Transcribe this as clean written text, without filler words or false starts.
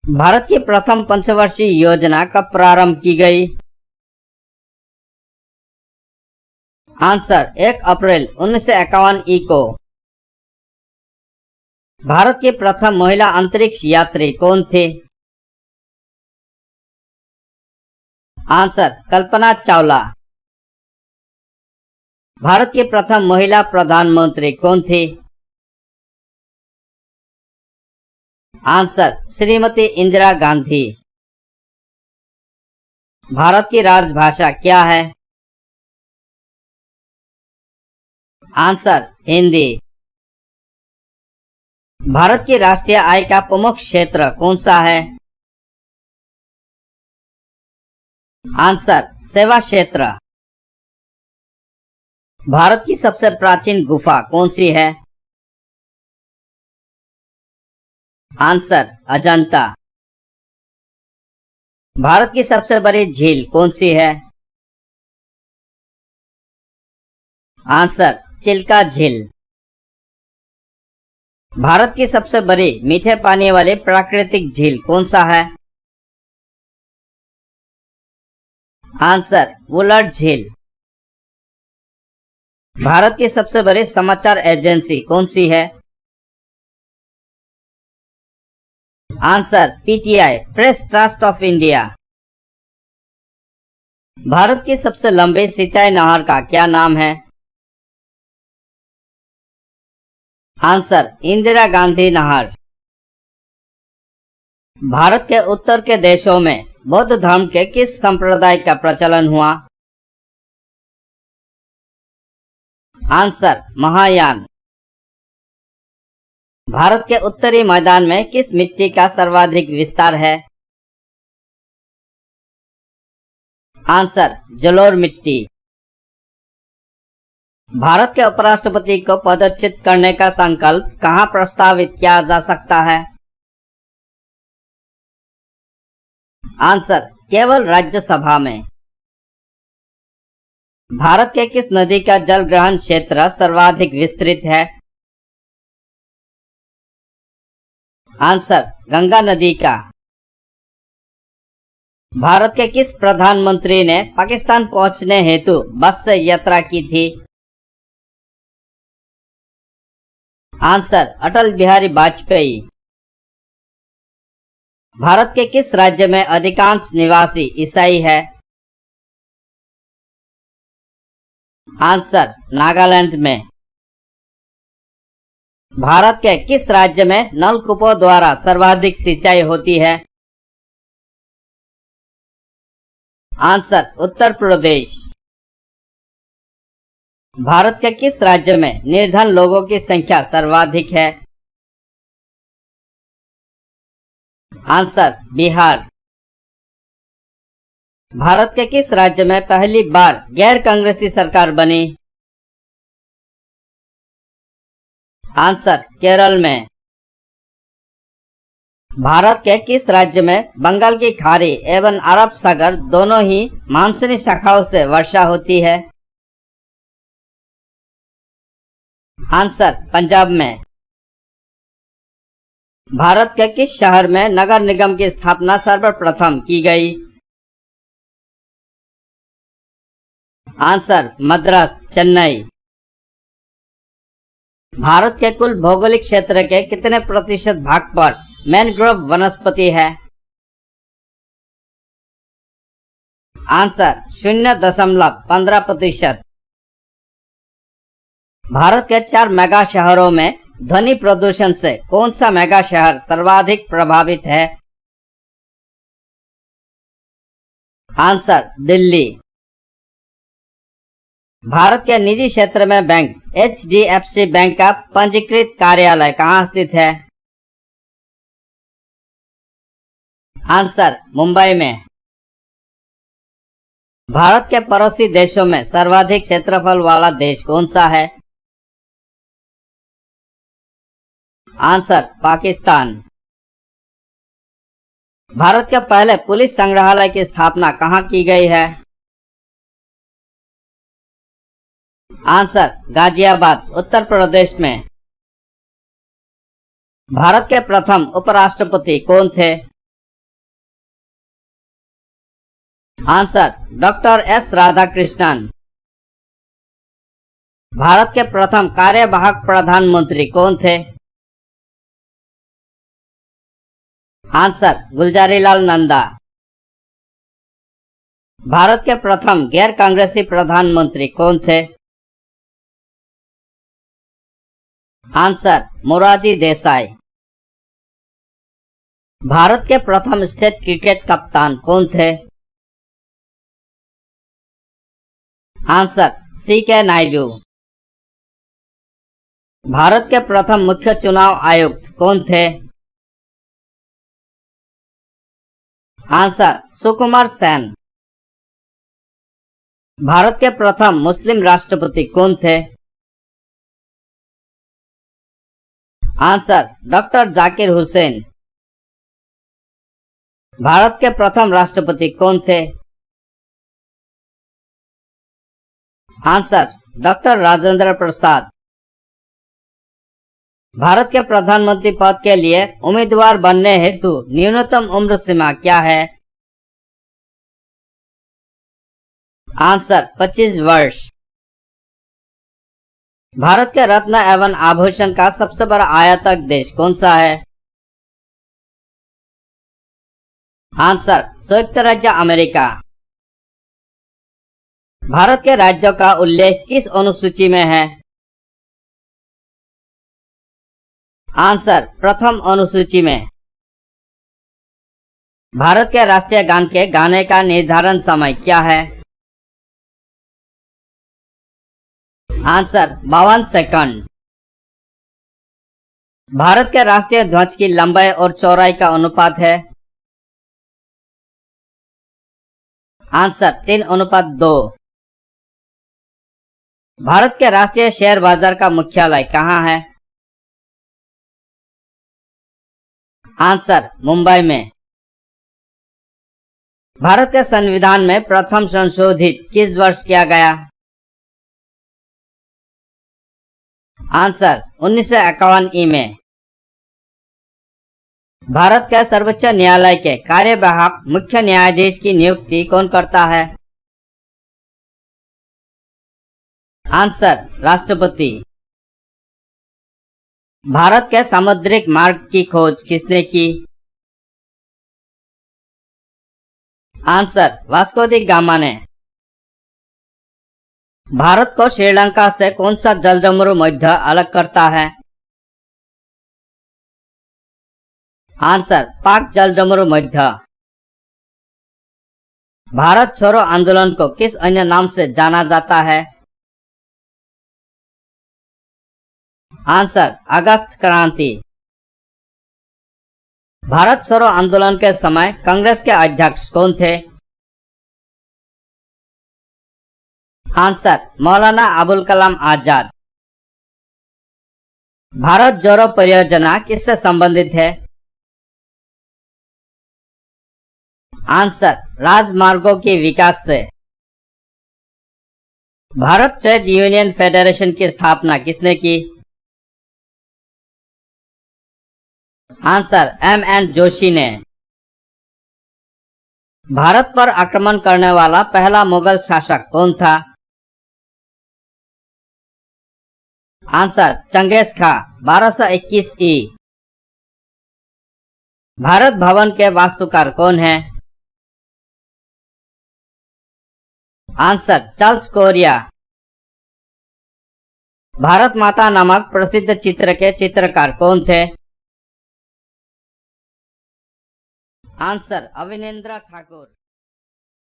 भारत की प्रथम पंचवर्षीय योजना कब प्रारंभ की गई? आंसर 1 अप्रैल 1951 को। भारत की प्रथम महिला अंतरिक्ष यात्री कौन थे? आंसर कल्पना चावला। भारत की प्रथम महिला प्रधानमंत्री कौन थी? आंसर श्रीमती इंदिरा गांधी। भारत की राजभाषा क्या है? आंसर हिंदी। भारत की राष्ट्रीय आय का प्रमुख क्षेत्र कौन सा है? आंसर सेवा क्षेत्र। भारत की सबसे प्राचीन गुफा कौन सी है? आंसर अजंता। भारत की सबसे बड़ी झील कौन सी है? आंसर चिल्का झील। भारत की सबसे बड़ी मीठे पानी वाली प्राकृतिक झील कौन सा है? आंसर वुलर झील। भारत की सबसे बड़ी समाचार एजेंसी कौन सी है? Answer PTI, press trust of India. Bharat की सबसे लंबी सिंचाई नहर का क्या नाम है? आंसर इंदिरा गांधी नहर। भारत के उत्तर के देशों में बौद्ध धर्म के किस संप्रदाय का प्रचलन हुआ? आंसर महायान। भारत के उत्तरी मैदान में किस मिट्टी का सर्वाधिक विस्तार है? आंसर जलोढ़ मिट्टी। भारत के उपराष्ट्रपति को पदच्युत करने का संकल्प कहां प्रस्तावित किया जा सकता है? आंसर केवल राज्यसभा में। भारत के किस नदी का जल ग्रहण क्षेत्र सर्वाधिक विस्तृत है? आंसर गंगा नदी का। भारत के किस प्रधानमंत्री ने पाकिस्तान पहुंचने हेतु बस से यात्रा की थी? आंसर अटल बिहारी वाजपेयी। भारत के किस राज्य में अधिकांश निवासी ईसाई है? आंसर नागालैंड में। भारत के किस राज्य में नलकूपों द्वारा सर्वाधिक सिंचाई होती है? आंसर उत्तर प्रदेश। भारत के किस राज्य में निर्धन लोगों की संख्या सर्वाधिक है? आंसर बिहार। भारत के किस राज्य में पहली बार गैर कांग्रेसी सरकार बनी? आंसर केरल में। भारत के किस राज्य में बंगाल की खाड़ी एवं अरब सागर दोनों ही मानसूनी शाखाओं से वर्षा होती है? आंसर पंजाब में। भारत के किस शहर में नगर निगम की स्थापना सर्वप्रथम की गई? आंसर मद्रास, चेन्नई। भारत के कुल भौगोलिक क्षेत्र के कितने प्रतिशत भाग पर मैनग्रोव वनस्पति है? आंसर 0.15%। भारत के 4 मेगा शहरों में ध्वनि प्रदूषण से कौन सा मेगा शहर सर्वाधिक प्रभावित है? आंसर दिल्ली। भारत के निजी क्षेत्र में बैंक HDFC बैंक का पंजीकृत कार्यालय कहाँ स्थित है? आंसर मुंबई में। भारत के पड़ोसी देशों में सर्वाधिक क्षेत्रफल वाला देश कौन सा है? आंसर पाकिस्तान। भारत के पहले पुलिस संग्रहालय की स्थापना कहाँ की गई है? आंसर गाजियाबाद, उत्तर प्रदेश में। भारत के प्रथम उपराष्ट्रपति कौन थे? Answer doctor S Radhakrishnan. Bharat के प्रथम कार्यवाहक प्रधानमंत्री कौन थे? आंसर गुलजारीलाल नंदा। भारत के प्रथम गैर कांग्रेसी प्रधानमंत्री कौन थे? आंसर मोरारजी देसाई। भारत के प्रथम स्टेट क्रिकेट कप्तान कौन थे? Answer C.K. नायडू। भारत के प्रथम मुख्य चुनाव आयुक्त कौन थे? आंसर सुकुमार सेन। भारत के प्रथम मुस्लिम राष्ट्रपति कौन थे? Answer doctor Zakir Hussain. भारत के प्रथम राष्ट्रपति कौन थे? Answer doctor Rajendra Prasad. भारत के प्रधानमंत्री पद के लिए उम्मीदवार बनने हेतु न्यूनतम उम्र सीमा क्या है? आंसर 25 वर्ष। भारत के रत्न एवं आभूषण का सबसे बड़ा आयातक देश कौन सा है? आंसर संयुक्त राज्य अमेरिका। भारत के राज्यों का उल्लेख किस अनुसूची में है? आंसर प्रथम अनुसूची में। भारत के राष्ट्रीय गान के गाने का निर्धारण समय क्या है? Answer 52 second. भारत के राष्ट्रीय ध्वज की लंबाई और चौड़ाई का अनुपात है? आंसर 3:2। भारत के राष्ट्रीय शेयर बाजार का मुख्यालय कहाँ है? आंसर मुंबई में। भारत के संविधान में प्रथम संशोधित किस वर्ष किया गया? आंसर 1951 ई में। भारत के सर्वोच्च न्यायालय के कार्यवाहक मुख्य न्यायाधीश की नियुक्ति कौन करता है? आंसर राष्ट्रपति। भारत के सामुद्रिक मार्ग की खोज किसने की? आंसर वास्को दी गामा ने। भारत को श्रीलंका से कौन सा जलडमरू मध्य अलग करता है? आंसर पाक जलडमरू मध्य। भारत छोड़ो आंदोलन को किस अन्य नाम से जाना जाता है? आंसर अगस्त क्रांति। भारत छोड़ो आंदोलन के समय कांग्रेस के अध्यक्ष कौन थे? आंसर मौलाना अबुल कलाम आजाद। भारत जोड़ो परियोजना किससे संबंधित है? आंसर राजमार्गों के विकास से। भारत ट्रेड यूनियन फेडरेशन की स्थापना किसने की? Answer M.N. जोशी ने। भारत पर आक्रमण करने वाला पहला मुगल शासक कौन था? आंसर चंगेज खां 1221 ई। भारत भवन के वास्तुकार कौन है? Answer Charles Korea. भारत माता नामक प्रसिद्ध चित्र के चित्रकार कौन थे? आंसर अविनेंद्र ठाकुर।